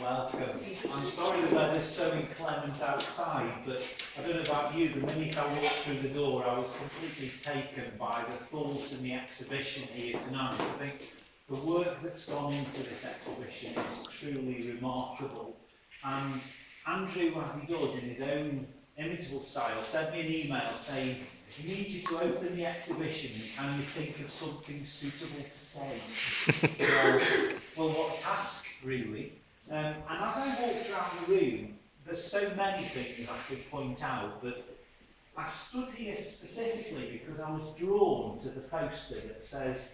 welcome. I'm sorry the weather's so inclement outside, but I don't know about you, the minute I walked through the door I was completely taken by the thought and the exhibition here tonight. I think the work that's gone into this exhibition is truly remarkable. And Andrew, as he does in his own imitable style, sent me an email saying, "We need you to open the exhibition, can you think of something suitable to say?" Well, what a task, really. And as I walked around the room, there's so many things I could point out, but I stood here specifically because I was drawn to the poster that says,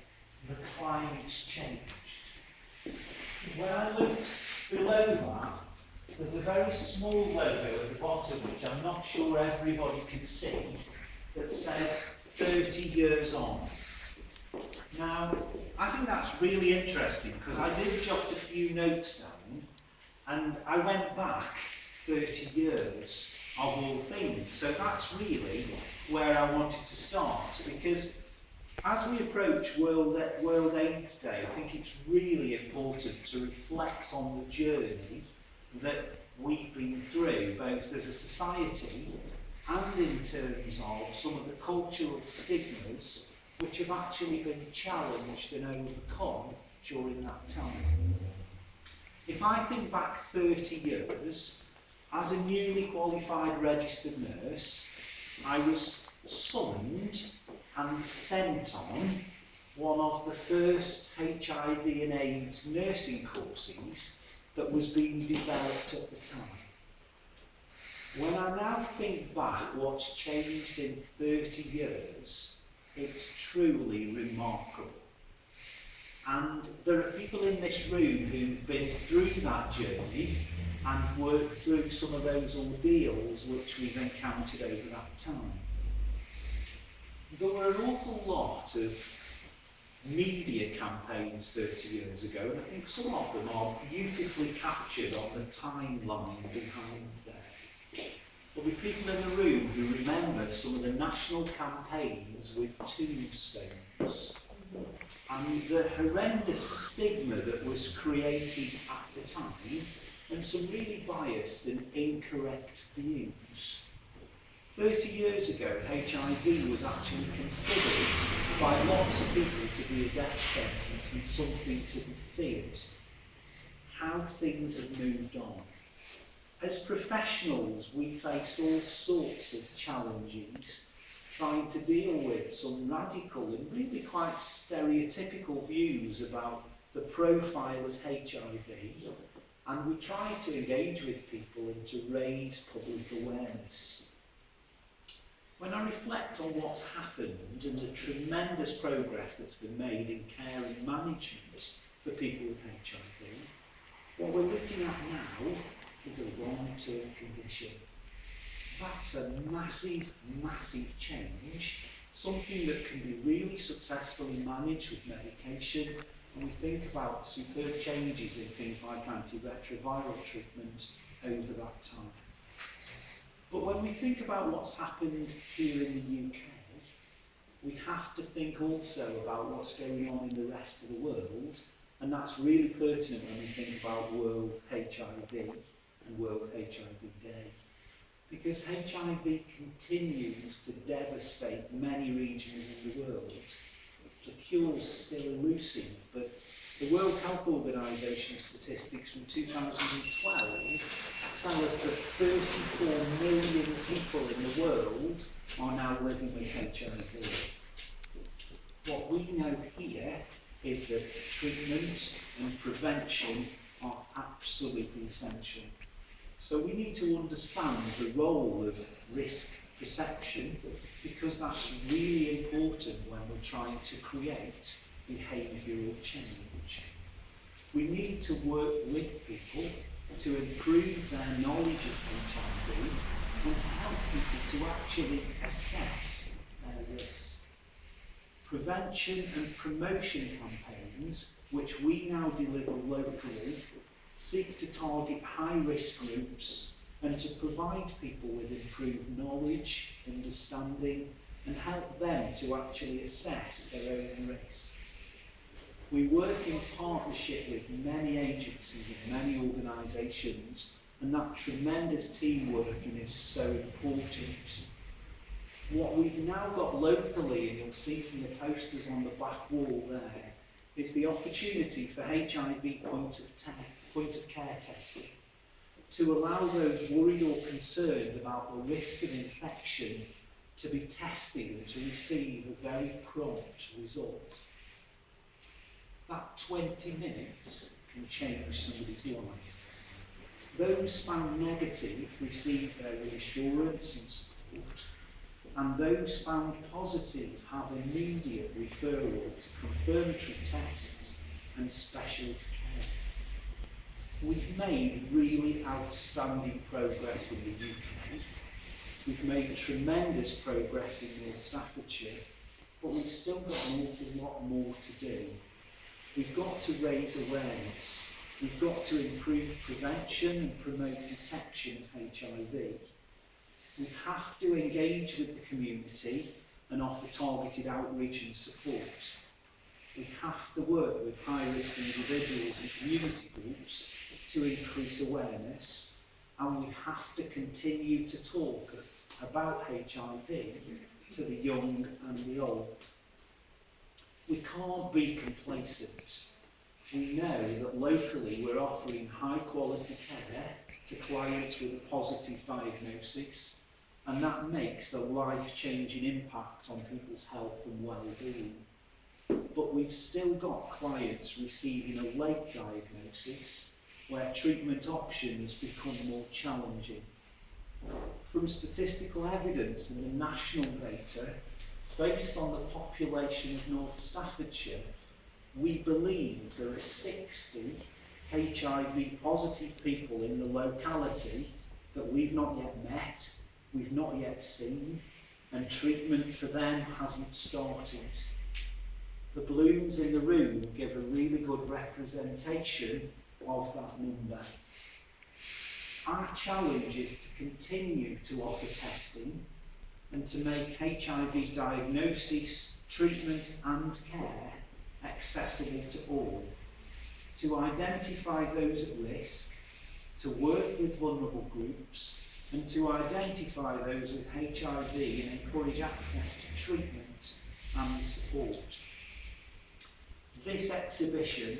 "The climate's changed." When I looked below that, there's a very small logo at the bottom, which I'm not sure everybody can see, that says 30 years on. Now, I think that's really interesting because I did jot a few notes down and I went back 30 years of all things. So that's really where I wanted to start, because as we approach World AIDS Day, I think it's really important to reflect on the journey that we've been through, both as a society and in terms of some of the cultural stigmas which have actually been challenged and overcome during that time. If I think back 30 years, as a newly qualified registered nurse, I was summoned and sent on one of the first HIV and AIDS nursing courses that was being developed at the time. When I now think back what's changed in 30 years, it's truly remarkable. And there are people in this room who've been through that journey and worked through some of those ordeals which we've encountered over that time. There were an awful lot of media campaigns 30 years ago, and I think some of them are beautifully captured on the timeline behind there. There'll be people in the room who remember some of the national campaigns with tombstones and the horrendous stigma that was created at the time, and some really biased and incorrect views. 30 years ago, HIV was actually considered by lots of people to be a death sentence and something to be feared. How things have moved on. As professionals, we faced all sorts of challenges trying to deal with some radical and really quite stereotypical views about the profile of HIV, and we tried to engage with people and to raise public awareness. When I reflect on what's happened and the tremendous progress that's been made in care and management for people with HIV, what we're looking at now is a long-term condition. That's a massive, massive change, something that can be really successfully managed with medication, and we think about superb changes in things like antiretroviral treatment over that time. But when we think about what's happened here in the UK, we have to think also about what's going on in the rest of the world, and that's really pertinent when we think about World HIV and World HIV Day. Because HIV continues to devastate many regions in the world. The cure's still elusive, but the World Health Organization statistics from 2012 tell us that 34 million people in the world are now living with HIV. What we know here is that treatment and prevention are absolutely essential. So we need to understand the role of risk perception, because that's really important when we're trying to create behavioural change. We need to work with people to improve their knowledge of HIV and to help people to actually assess their risk. Prevention and promotion campaigns, which we now deliver locally, seek to target high-risk groups and to provide people with improved knowledge, understanding, and help them to actually assess their own risk. We work in partnership with many agencies and many organisations, and that tremendous teamwork is so important. What we've now got locally, and you'll see from the posters on the back wall there, is the opportunity for HIV point of care testing, to allow those worried or concerned about the risk of infection to be tested and to receive a very prompt result. That 20 minutes can change somebody's life. Those found negative receive their reassurance and support, and those found positive have immediate referral to confirmatory tests and specialist care. We've made really outstanding progress in the UK. We've made tremendous progress in North Staffordshire, but we've still got an awful lot more to do. We've got to raise awareness. We've got to improve prevention and promote detection of HIV. We have to engage with the community and offer targeted outreach and support. We have to work with high-risk individuals and community groups to increase awareness, and we have to continue to talk about HIV to the young and the old. We can't be complacent. We know that locally we're offering high quality care to clients with a positive diagnosis, and that makes a life-changing impact on people's health and well-being. But we've still got clients receiving a late diagnosis where treatment options become more challenging. From statistical evidence and the national data, based on the population of North Staffordshire, we believe there are 60 HIV positive people in the locality that we've not yet met, we've not yet seen, and treatment for them hasn't started. The balloons in the room give a really good representation of that number. Our challenge is to continue to offer testing and to make HIV diagnosis, treatment and care accessible to all, to identify those at risk, to work with vulnerable groups, and to identify those with HIV and encourage access to treatment and support. This exhibition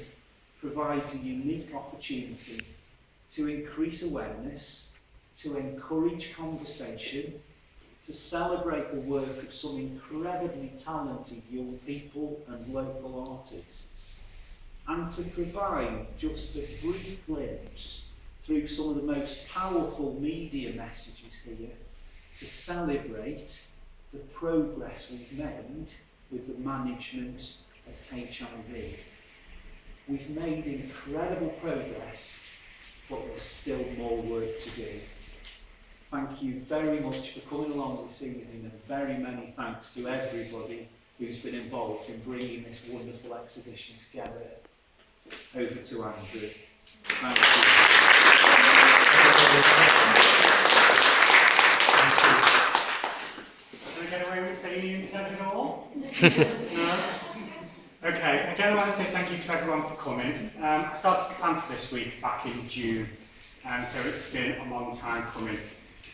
provides a unique opportunity to increase awareness, to encourage conversation, to celebrate the work of some incredibly talented young people and local artists, and to provide just a brief glimpse through some of the most powerful media messages here to celebrate the progress we've made with the management of HIV. We've made incredible progress, but there's still more work to do. Thank you very much for coming along this evening, and very many thanks to everybody who's been involved in bringing this wonderful exhibition together. Over to Andrew. Thank you. Can I get away with saying Ian said it all? No? Okay, again I want to say thank you to everyone for coming. I started the plan for this week back in June, so it's been a long time coming.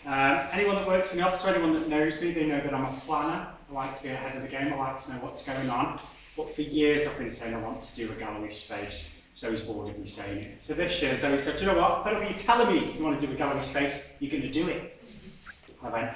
Anyone that works in the office or anyone that knows me, they know that I'm a planner. I like to be ahead of the game, I like to know what's going on. But for years I've been saying I want to do a gallery space. Zoe's bored of me saying it. So this year Zoe said, do you know what, whatever you're telling me you want to do a gallery space, you're going to do it. I went,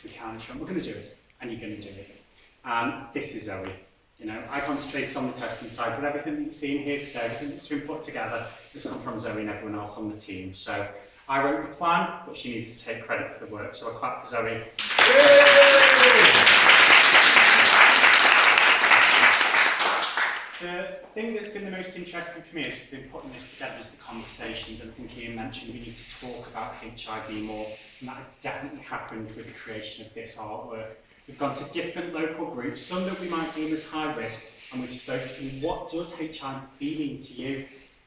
we can, we're going to do it, and you're going to do it. And this is Zoe. You know, I concentrated on the testing side, but everything that you're seeing here today, everything that's been put together, has come from Zoe and everyone else on the team. So I wrote the plan, but she needs to take credit for the work. So I clap for Zoe. The thing that's been the most interesting for me as we've been putting this together is the conversations, and I think Ian mentioned we need to talk about HIV more, and that has definitely happened with the creation of this artwork. We've gone to different local groups, some that we might deem as high risk, and we've spoken to them, what does HIV mean to you?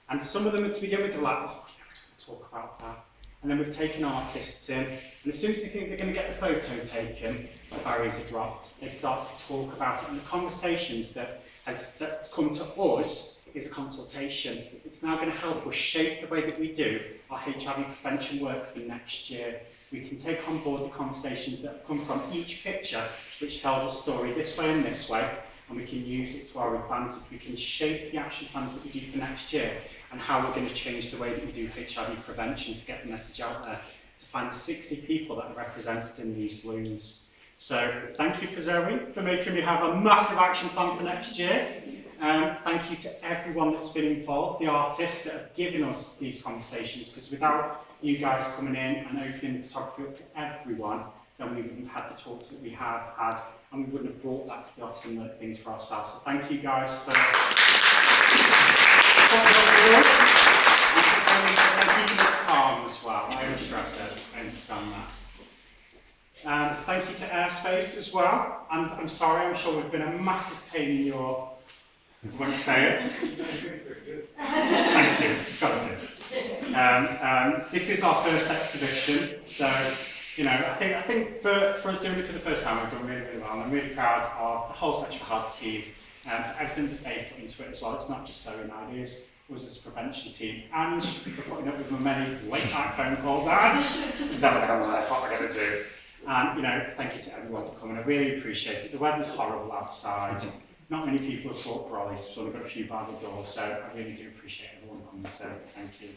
And some of them, to begin with, are like, oh, yeah, we're going to talk about that. And then we've taken artists in, and as soon as they think they're going to get the photo taken, the barriers are dropped. They start to talk about it, and the conversations that that's come to us is a consultation. It's now going to help us shape the way that we do our HIV prevention work for next year. We can take on board the conversations that have come from each picture, which tells a story this way and this way, and we can use it to our advantage. We can shape the action plans that we do for next year and how we're going to change the way that we do HIV prevention to get the message out there, to find the 60 people that are represented in these balloons. So thank you for Zoe for making me have a massive action plan for next year. Thank you to everyone that's been involved, the artists that have given us these conversations, because without you guys coming in and opening the photography up to everyone, then we wouldn't have had the talks that we have had, and we wouldn't have brought that to the office and learned things for ourselves. So thank you guys for thank you for this calm as well. I overstress it, I understand that. Thank you to AirSpace as well. I'm sorry, I'm sure we've been a massive pain in your... Won't say it? Thank you, got to. This is our first exhibition, so you know, I think for us doing it for the first time, we've done really, really well, and I'm really proud of the whole Sexual Health team and everything that they've put into it as well. It's not just sewing ideas, us as a prevention team, and for putting up with my many late night phone calls. It's never going to work, what we're going to do. And you know, thank you to everyone for coming. I really appreciate it. The weather's horrible outside. Not many people have brought brollies, so we've got a few by the door, so I really do appreciate everyone coming, so thank you.